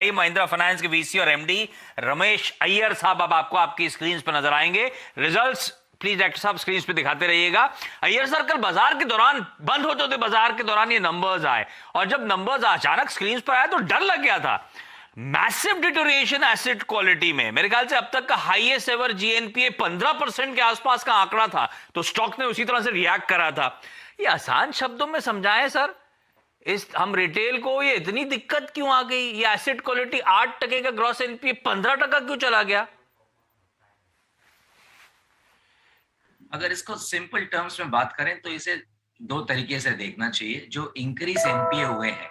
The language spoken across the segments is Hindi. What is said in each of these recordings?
महिंद्रा फाइनेंस के वीसी और एमडी रमेश अय्यर साहब अब आपको आपकी स्क्रीन पर नजर आएंगे। रिजल्ट्स प्लीज डायरेक्टर साहब स्क्रीन पे दिखाते रहिएगा। अय्यर सर, कल बाजार के दौरान बंद होते होते बाजार के दौरान ये नंबर्स आए और जब नंबर्स अचानक स्क्रीन पर आए तो डर लग गया था। मैसिव डिटोरिएशन एसेट क्वालिटी में, मेरे ख्याल से अब तक का हाईएस्ट एवर जीएनपीए 15% के आसपास का आंकड़ा था, तो स्टॉक ने उसी तरह से रिएक्ट करा था। ये आसान शब्दों में समझाएं सर, इस हम रिटेल को ये इतनी दिक्कत क्यों आ गई? ये एसेट क्वालिटी 8% का ग्रॉस एनपीए 15% क्यों चला गया? अगर इसको सिंपल टर्म्स में बात करें तो इसे दो तरीके से देखना चाहिए। जो इंक्रीज एनपीए हुए हैं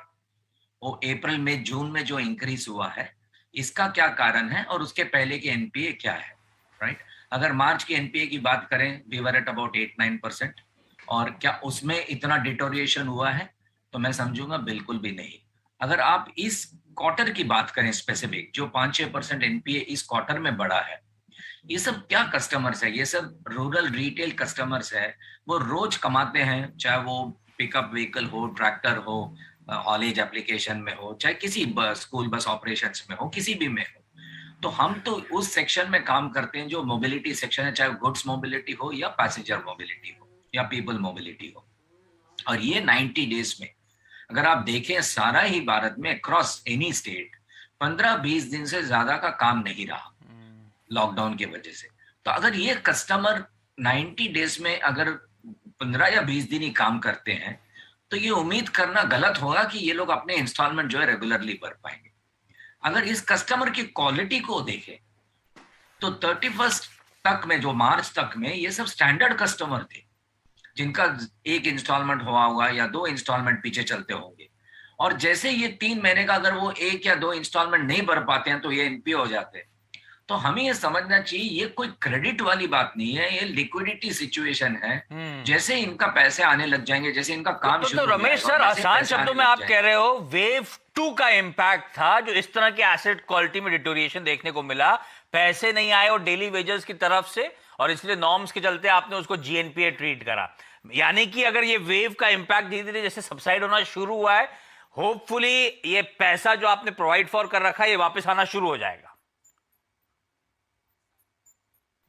वो अप्रैल में जून में जो इंक्रीज हुआ है इसका क्या कारण है और उसके पहले के एनपीए क्या है, राइट? अगर मार्च के एनपीए की बात करें, वी वर एट अबाउट 8-9%, और क्या उसमें इतना डिटोरिएशन हुआ है? तो मैं समझूंगा बिल्कुल भी नहीं। अगर आप इस क्वार्टर की बात करें स्पेसिफिक, जो 5-6% एनपीए इस क्वार्टर में बढ़ा है, ये सब क्या कस्टमर्स है? ये सब रूरल रिटेल कस्टमर्स है। वो रोज कमाते हैं, चाहे वो पिकअप व्हीकल हो, ट्रैक्टर हो, हॉलेज एप्लीकेशन में हो, चाहे किसी स्कूल बस ऑपरेशंस में हो, किसी भी में हो। तो हम तो उस सेक्शन में काम करते हैं जो मोबिलिटी सेक्शन है, चाहे गुड्स मोबिलिटी हो या पैसेंजर मोबिलिटी हो या पीपल मोबिलिटी हो। और ये 90 डेज में अगर आप देखें सारा ही भारत में अक्रॉस एनी स्टेट 15-20 दिन से ज्यादा का काम नहीं रहा लॉकडाउन की वजह से। तो अगर ये कस्टमर 90 डेज में अगर 15 या 20 दिन ही काम करते हैं तो ये उम्मीद करना गलत होगा कि ये लोग अपने इंस्टॉलमेंट जो है रेगुलरली भर पाएंगे। अगर इस कस्टमर की क्वालिटी को देखें तो 31 तक में, जो मार्च तक में, ये सब स्टैंडर्ड कस्टमर थे जिनका एक इंस्टॉलमेंट हुआ होगा या 2 इंस्टॉलमेंट पीछे चलते होंगे। और जैसे ये 3 महीने का अगर वो 1 या 2 इंस्टॉलमेंट नहीं भर पाते हैं तो ये एनपीए हो जाते हैं। तो हमें ये समझना चाहिए ये कोई क्रेडिट वाली बात नहीं है, ये लिक्विडिटी सिचुएशन है। जैसे इनका पैसे आने लग जाएंगे, जैसे इनका काम तो शुरू रमेश सर, आसान शब्दों में आप कह रहे हो वेव 2 का इंपैक्ट था जो इस तरह के एसेट क्वालिटी में डिटोरिएशन देखने को मिला। पैसे नहीं आए और डेली वेजेस की तरफ से, और इसलिए नॉर्म्स के चलते आपने उसको जीएनपीए ट्रीट करा। यानी कि अगर ये वेव का इंपैक्ट धीरे धीरे जैसे सबसाइड होना शुरू हुआ है, होपफुली ये पैसा जो आपने प्रोवाइड फॉर कर रखा है ये वापस आना शुरू हो जाएगा।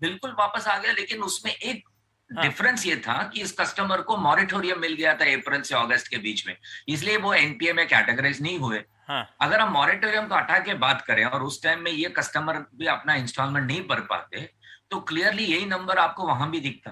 बिल्कुल वापस आ गया, लेकिन उसमें एक डिफरेंस ये था कि इस कस्टमर को मॉरेटोरियम मिल गया था अप्रैल से अगस्त के बीच में, इसलिए वो एनपीए में कैटेगराइज नहीं हुए। अगर हम मॉरेटोरियम को हटा के बात करें और उस टाइम में ये कस्टमर भी अपना इंस्टॉलमेंट नहीं भर पाते तो क्लियरली यही नंबर आपको वहां भी दिखता।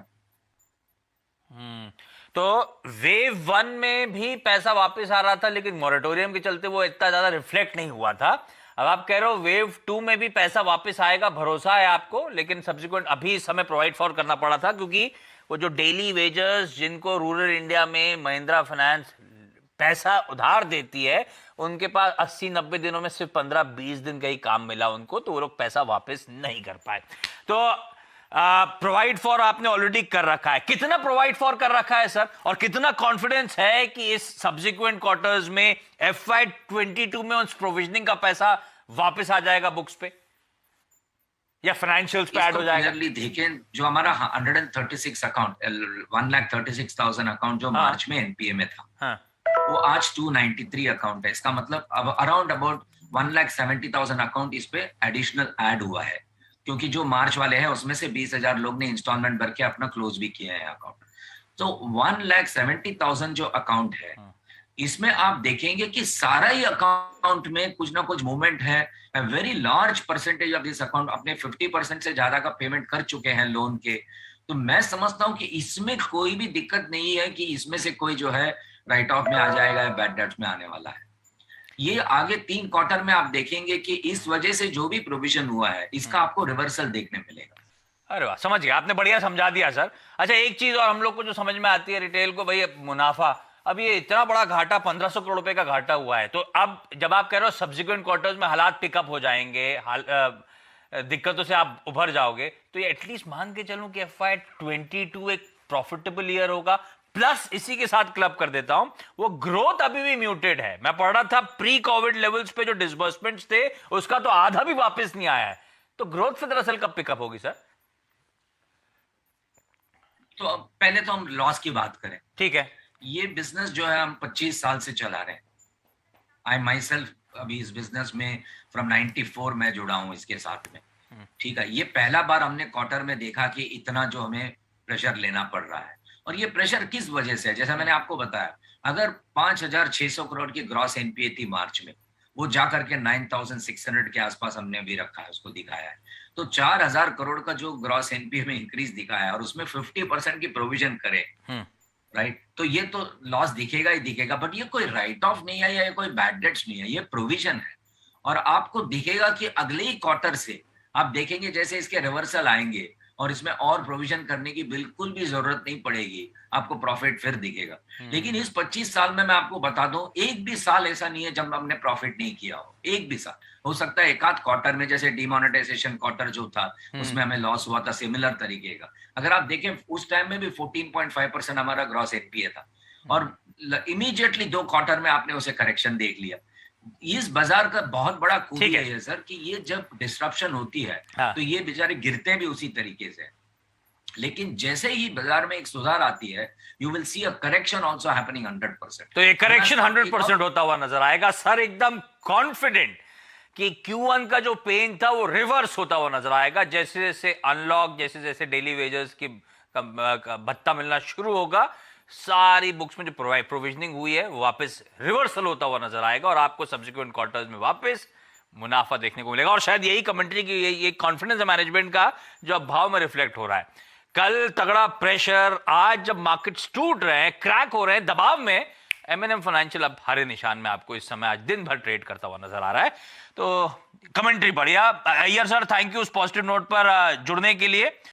तो वेव 1 में भी पैसा वापस आ रहा था लेकिन मॉरेटोरियम के चलते वो इतना ज्यादा रिफ्लेक्ट नहीं हुआ था। अब आप कह रहे हो वेव 2 में भी पैसा वापस आएगा, भरोसा है आपको, लेकिन सब्सिक्वेंट अभी इस समय प्रोवाइड फॉर करना पड़ा था क्योंकि वो जो डेली वेजर्स जिनको रूरल इंडिया में महिंद्रा फाइनेंस पैसा उधार देती है उनके पास 80-90 दिनों में सिर्फ 15-20 दिन का ही काम मिला उनको, तो वो लोग पैसा वापस नहीं कर पाए। तो प्रोवाइड फॉर आपने ऑलरेडी कर रखा है। कितना प्रोवाइड फॉर कर रखा है सर, और कितना कॉन्फिडेंस है कि इस सब्सिक्वेंट क्वार्टर्स में FY22 में उस प्रोविजनिंग का पैसा वापस आ जाएगा बुक्स पे या फाइनेंशियल्स पे ऐड हो जाएगा? क्लियरली देखें, जो हमारा 136 अकाउंट 1,36,000 अकाउंट जो मार्च में एनपीए में था, वो आज 293 अकाउंट है। इसका मतलब अब अराउंड अबाउट 1,70,000 अकाउंट इस पे एडिशनल ऐड हुआ है, क्योंकि जो मार्च वाले हैं उसमें से 20,000 लोग ने इंस्टॉलमेंट भर के अपना क्लोज भी किया है अकाउंट। तो 1,70,000 जो अकाउंट है इसमें आप देखेंगे कि सारा ही अकाउंट में कुछ ना कुछ मूवमेंट है। Very large percentage of this account अपने 50% से ज्यादा का पेमेंट कर चुके हैं लोन के। तो मैं समझता हूं कि इसमें कोई भी दिक्कत नहीं है कि इसमें से कोई जो है राइट ऑफ में आ जाएगा या बैड डेट्स में आने वाला है। ये आगे 3 क्वार्टर में आप देखेंगे कि इस वजह से जो भी प्रोविजन हुआ है इसका आपको रिवर्सल देखने मिलेगा। अरे वाह, समझ गया, आपने बढ़िया समझा दिया सर। अच्छा, एक चीज और हम लोग को जो समझ में आती है रिटेल को, भाई मुनाफा, अब ये इतना बड़ा घाटा 1500 करोड़ रुपए का घाटा हुआ है, तो अब जब आप कह रहे हो सब्सिक्वेंट क्वार्टर्स में हालात पिकअप हो जाएंगे, दिक्कतों से आप उभर जाओगे, तो ये एटलीस्ट मान के चलूं कि FY22 एक प्रॉफिटेबल ईयर होगा। प्लस इसी के साथ क्लब कर देता हूं, वो ग्रोथ अभी भी म्यूटेड है। मैं पढ़ रहा था प्री कोविड लेवल्स पे जो डिसबर्समेंट्स थे उसका तो आधा भी वापस नहीं आया है। तो ग्रोथ फिर दरअसल कब पिकअप होगी सर? तो अब पहले तो हम लॉस की बात करें। ठीक है। ये बिजनेस जो है हम 25 साल से चला रहे हैं। आई माई सेल्फ अभी इस बिजनेस में फ्रॉम 94 मैं जुड़ा हूँ इसके साथ में, ठीक है। ये पहला बार हमने क्वार्टर में देखा कि इतना जो हमें प्रेशर लेना पड़ रहा है। और ये प्रेशर किस वजह से है, जैसा मैंने आपको बताया, अगर 5,600 करोड़ की ग्रॉस एनपीए थी मार्च में, वो जा करके 9,600 के आसपास हमने अभी रखा है, उसको दिखाया है। तो 4,000 करोड़ का जो ग्रॉस एनपीए में इंक्रीज दिखाया है और उसमें 50% की प्रोविजन करे, राइट, तो ये तो लॉस दिखेगा ही दिखेगा, बट ये कोई राइट ऑफ नहीं है या कोई बैड डेट्स नहीं है, ये प्रोविजन है। और आपको दिखेगा कि अगले ही क्वार्टर से आप देखेंगे जैसे इसके रिवर्सल आएंगे और इसमें और प्रोविजन करने की बिल्कुल भी जरूरत नहीं पड़ेगी, आपको प्रॉफिट फिर दिखेगा। लेकिन इस 25 साल में मैं आपको बता दूं, एक भी साल ऐसा नहीं है जब हमने प्रॉफिट नहीं किया हो, एक भी साल। हो सकता है एक आध क्वार्टर में, जैसे डिमोनेटाइजेशन क्वार्टर जो था उसमें हमें लॉस हुआ था सिमिलर तरीके का। अगर आप देखें उस टाइम में भी 14.5% हमारा ग्रॉस एनपीए था और इमीडिएटली 2 क्वार्टर में आपने उसे करेक्शन देख लिया। इस बाजार का बहुत बड़ा खूबी है ये सर, कि ये जब डिस्ट्रप्शन होती है तो ये बेचारे गिरते भी उसी तरीके से, लेकिन जैसे ही बाजार में एक सुधार आती है, you will see a correction also happening 100%। तो ये करेक्शन 100% होता हुआ नजर आएगा सर, एकदम कॉन्फिडेंट कि Q1 का जो पेन था वो रिवर्स होता हुआ नजर आएगा। जैसे जैसे अनलॉक, जैसे जैसे डेली वेजेस की भत्ता मिलना शुरू होगा, सारी बुक्स में जो प्रोविजनिंग हुई है वो वापस रिवर्सल होता हुआ नजर आएगा और आपको सब्सिक्वेंट क्वार्टर्स में वापस मुनाफा देखने को मिलेगा। और शायद यही कमेंट्री की, यही कॉन्फिडेंस है मैनेजमेंट का जो अब भाव में रिफ्लेक्ट हो रहा है। कल तगड़ा प्रेशर, आज जब मार्केट्स टूट रहे हैं, क्रैक हो रहे हैं दबाव में, M&M फाइनेंशियल अब हरे निशान में आपको इस समय आज दिन भर ट्रेड करता हुआ नजर आ रहा है। तो कमेंट्री बढ़िया। अय्यर सर, थैंक यू उस पॉजिटिव नोट पर जुड़ने के लिए।